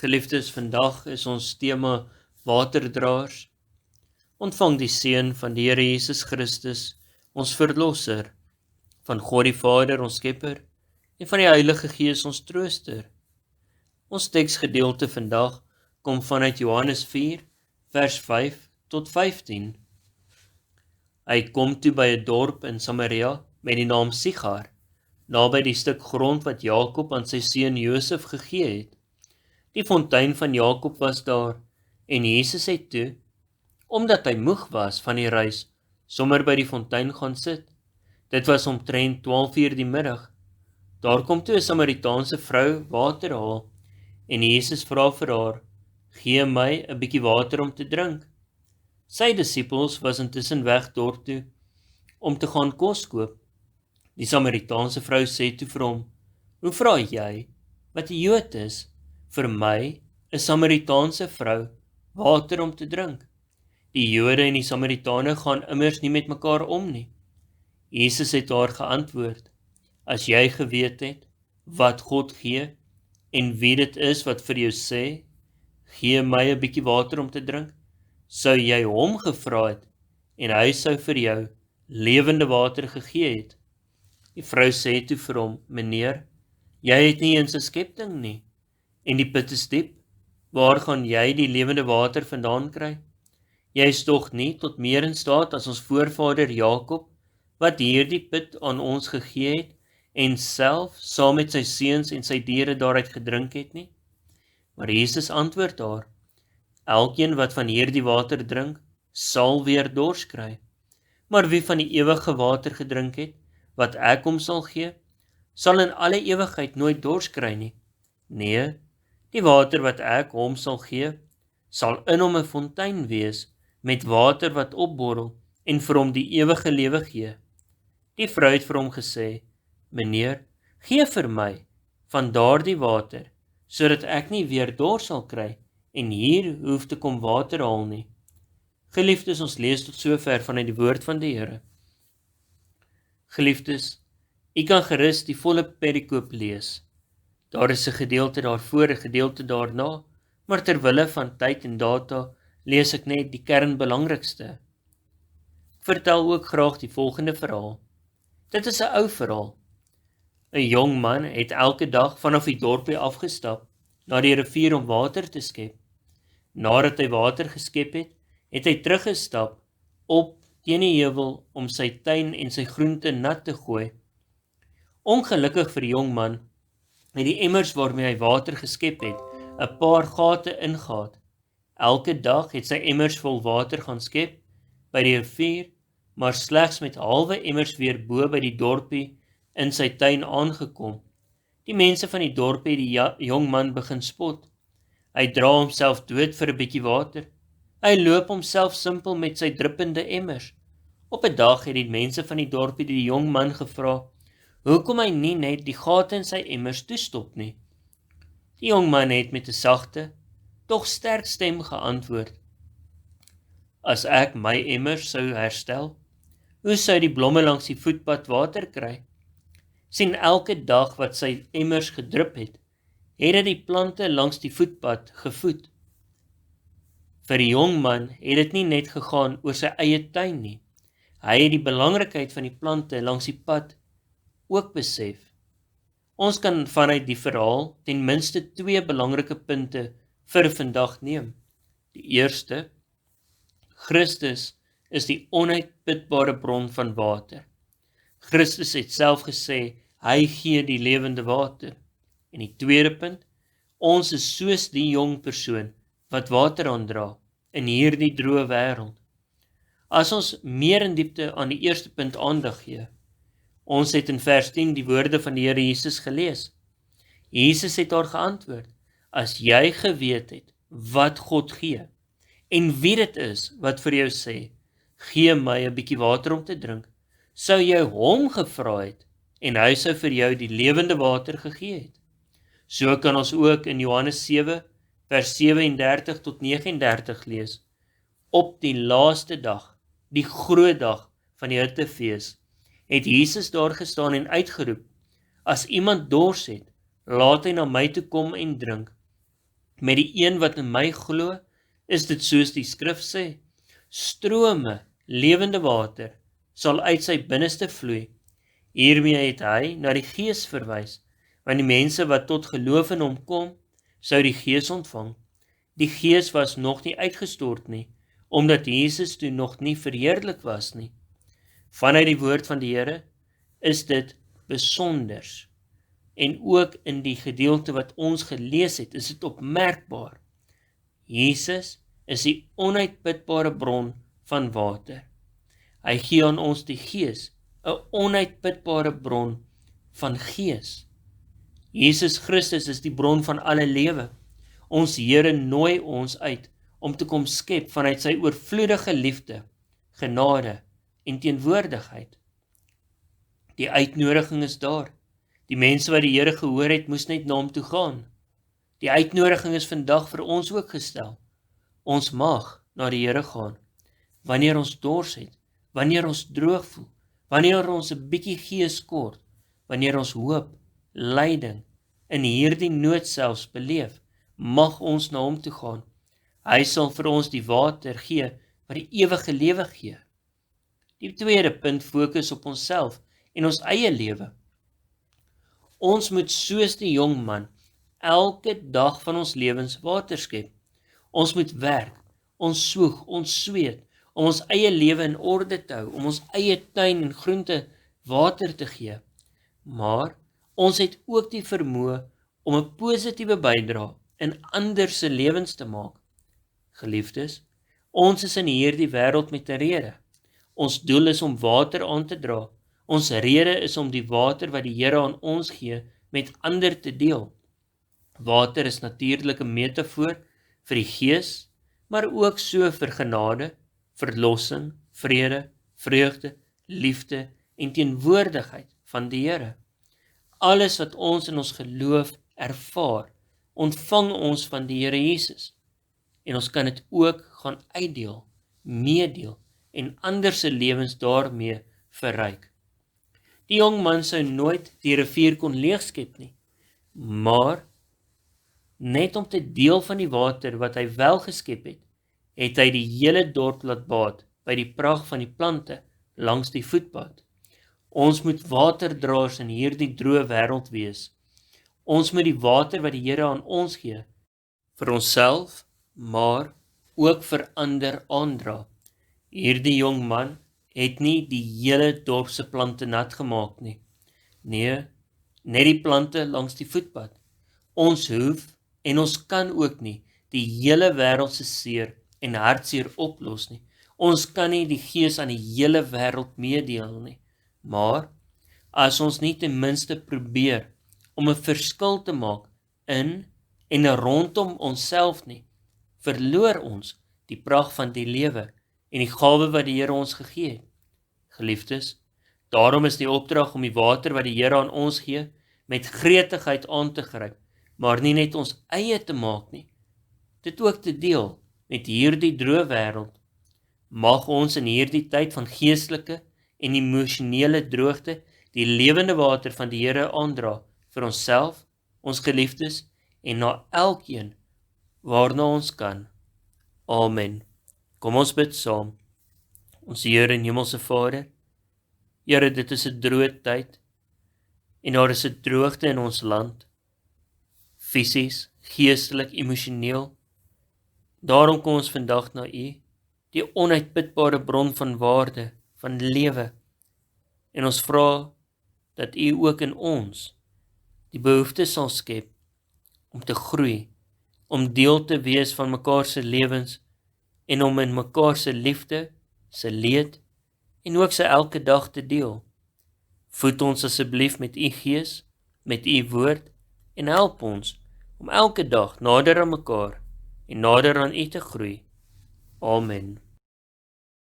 Geliefdes, vandag is ons tema Waterdraers. Ontvang die seën van die Here Jesus Christus, ons Verlosser, van God die Vader, ons Skepper, en van die Heilige Gees, ons Trooster. Ons teksgedeelte vandag kom vanuit Johannes 4, vers 5 tot 15. Hy kom toe by 'n dorp in Samaria met die naam Sigar, naby die stuk grond wat Jakob aan sy seun Josef gegee het. Die fontein van Jakob was daar, en Jesus het toe, omdat hy moeg was van die reis, sommer by die fontein gaan sit. Dit was omtrent 12:00 die middag. Daar kom toe 'n Samaritaanse vrou water haal, en Jesus vra vir haar, "Gee my 'n bietjie water om te drink." Sy disippels was intussen weg dorp toe, om te gaan kos koop. Die Samaritaanse vrou sê toe vir hom, "Hoe vra jy, wat 'n Jood is, vir my, 'n Samaritaanse vrou, water om te drink?" Die Jode en die Samaritane gaan immers nie met mekaar om nie. Jesus het haar geantwoord, "As jy geweet het, wat God gee, en wie dit is wat vir jou sê, gee my 'n bietjie water om te drink, sou jy hom gevra het, en hy sou vir jou lewende water gegee het." Die vrou sê toe vir hom, "Meneer, jy het nie eens 'n skepting nie, en die put is diep. Waar gaan jy die lewende water vandaan kry? Jy is tog nie tot meer in staat as ons voorvader Jakob, wat hierdie put aan ons gegee het, en self saam met sy seuns en sy diere daaruit gedrink het nie?" Maar Jesus antwoord haar, "Elkeen wat van hierdie water drink, sal weer dors kry. Maar wie van die ewige water gedrink het, wat ek hom sal gee, sal in alle ewigheid nooit dors kry nie. Nee, die water wat ek hom sal gee, sal in hom 'n fontein wees, met water wat opborrel, en vir hom die ewige lewe gee." Die vrou het vir hom gesê, "Meneer, gee vir my van daardie water, sodat ek nie weer dors sal kry, en hier hoef te kom water haal nie." Geliefdes, ons lees tot sover vanuit die woord van die Here. Geliefdes, u kan gerus die volle perikoop lees. Daar is 'n gedeelte daarvoor, 'n gedeelte daarna, maar terwille van tyd en data lees ek net die kernbelangrikste. Ek vertel ook graag die volgende verhaal. Dit is 'n ou verhaal. 'n Jong man het elke dag vanaf die dorpie afgestap na die rivier om water te skep. Nadat hy water geskep het, het hy teruggestap op teen die heuwel om sy tuin en sy groente nat te gooi. Ongelukkig vir die jong man het die emmers waarmee hy water geskep het 'n paar gate ingehaat. Elke dag het sy emmers vol water gaan skep by die rivier, maar slegs met halwe emmers weer bo by die dorpie in sy tuin aangekom. Die mense van die dorpie het die jong man begin spot. Hy dra homself dood vir 'n bietjie water. Hy loop homself simpel met sy druppende emmers. Op 'n dag het die mense van die dorpie die jong man gevra, hoekom hy nie net die gate in sy emmers toestop nie. Die jong man het met 'n sagte, tog sterk stem geantwoord, "As ek my emmers sou herstel, hoe sou die blomme langs die voetpad water kry? Sien, elke dag wat sy emmers gedrup het, het dit die plante langs die voetpad gevoed." Vir die jong man het dit nie net gegaan oor sy eie tuin nie. Hy het die belangrikheid van die plante langs die pad ook besef. Ons kan vanuit die verhaal ten minste 2 belangrike punte vir vandag neem. Die eerste, Christus is die onuitputbare bron van water. Christus het self gesê, hy gee die lewende water. En die tweede punt, ons is soos die jong persoon wat water aandra in hierdie droë wêreld. As ons meer in diepte aan die eerste punt aandag gee, ons het in vers 10 die woorde van die Here Jesus gelees. Jesus het haar geantwoord, "As jy geweet het wat God gee, en wie dit is wat vir jou sê, gee my 'n bietjie water om te drink, sou jy hom gevra het, en hy sou vir jou die lewende water gegee het." So kan ons ook in Johannes 7, vers 37 tot 39 lees. Op die laaste dag, die groot dag van die Hittefees, het Jesus daar gestaan en uitgeroep, "As iemand dors het, laat hy na my toe kom en drink. Met die een wat in my glo, is dit soos die skrif sê, strome lewende water sal uit sy binneste vloei. Hiermee het hy na die Gees verwys, want die mense wat tot geloof in hom kom, sou die Gees ontvang. Die Gees was nog nie uitgestort nie, omdat Jesus toe nog nie verheerlik was nie. Vanuit die woord van die Here is dit besonders. En ook in die gedeelte wat ons gelees het, is dit opmerkbaar. Jesus is die onuitputbare bron van water. Hy gee aan ons die Gees, 'n onuitputbare bron van Gees. Jesus Christus is die bron van alle lewe. Ons Here nooi ons uit om te kom skep vanuit sy oorvloedige liefde, genade en teenwoordigheid. Die uitnodiging is daar. Die mense wat die Here gehoor het, moes net na hom toe gaan. Die uitnodiging is vandag vir ons ook gestel. Ons mag na die Here gaan, wanneer ons dors het, wanneer ons droog voel, wanneer ons 'n bietjie gees kort, wanneer ons hoop, lyding, in hierdie nood selfs beleef, mag ons na hom toe gaan. Hy sal vir ons die water gee wat die ewige lewe gee. Die tweede punt fokus op onsself en ons eie lewe. Ons moet soos die jong man elke dag van ons lewens water skep. Ons moet werk, ons soeg, ons sweet, om ons eie lewe in orde te hou, om ons eie tuin en groente water te gee. Maar ons het ook die vermoë om 'n positiewe bydrae in ander se lewens te maak. Geliefdes, ons is in hierdie wêreld met 'n rede. Ons doel is om water aan te dra. Ons rede is om die water wat die Here aan ons gee met ander te deel. Water is natuurlik 'n metafoor vir die Gees, maar ook so vir genade, verlossing, vrede, vreugde, liefde en teenwoordigheid van die Here. Alles wat ons in ons geloof ervaar, ontvang ons van die Here Jesus. En ons kan dit ook gaan uitdeel, meedeel en ander se lewens daarmee verryk. Die jong man sou nooit die rivier kon leegskep nie, maar net om te deel van die water wat hy wel geskep het, het hy die hele dorp laat baat by die pragt van die plante langs die voetpad. Ons moet waterdraers in hierdie droë wêreld wees. Ons moet die water wat die Here aan ons gee, vir onsself, maar ook vir ander aandra. Hierdie jong man het nie die hele dorp se plante nat gemaak nie. Nee, net die plante langs die voetpad. Ons hoef en ons kan ook nie die hele wêreld se seer en hartseer oplos nie. Ons kan nie die Gees aan die hele wêreld meedeel nie. Maar as ons nie ten minste probeer om 'n verskil te maak in en rondom onsself nie, verloor ons die pragt van die lewe en die gawe wat die Here ons gegee het. Geliefdes, daarom is die opdrag om die water wat die Here aan ons gee, met gretigheid aan te gryp, maar nie net ons eie te maak nie, dit ook te deel met hierdie droë wêreld. Mag ons in hierdie tyd van geestelike en emosionele droogte die lewende water van die Here aandra vir onsself, ons geliefdes en na elkeen waarna ons kan. Amen. Kom ons bid saam. Ons Here en Hemelse Vader, Here, dit is 'n droë tyd en daar is 'n droogte in ons land, fisies, geestelik, emosioneel. Daarom kom ons vandag na U, die onuitputbare bron van waarde, van lewe, en ons vra dat U ook in ons die behoefte sal skep om te groei, om deel te wees van mekaar se lewens en om in mekaar se liefde, se leed en ook se elke dag te deel. Voed ons asseblief met U Gees, met U woord en help ons om elke dag nader aan mekaar en nader aan U te groei. Amen.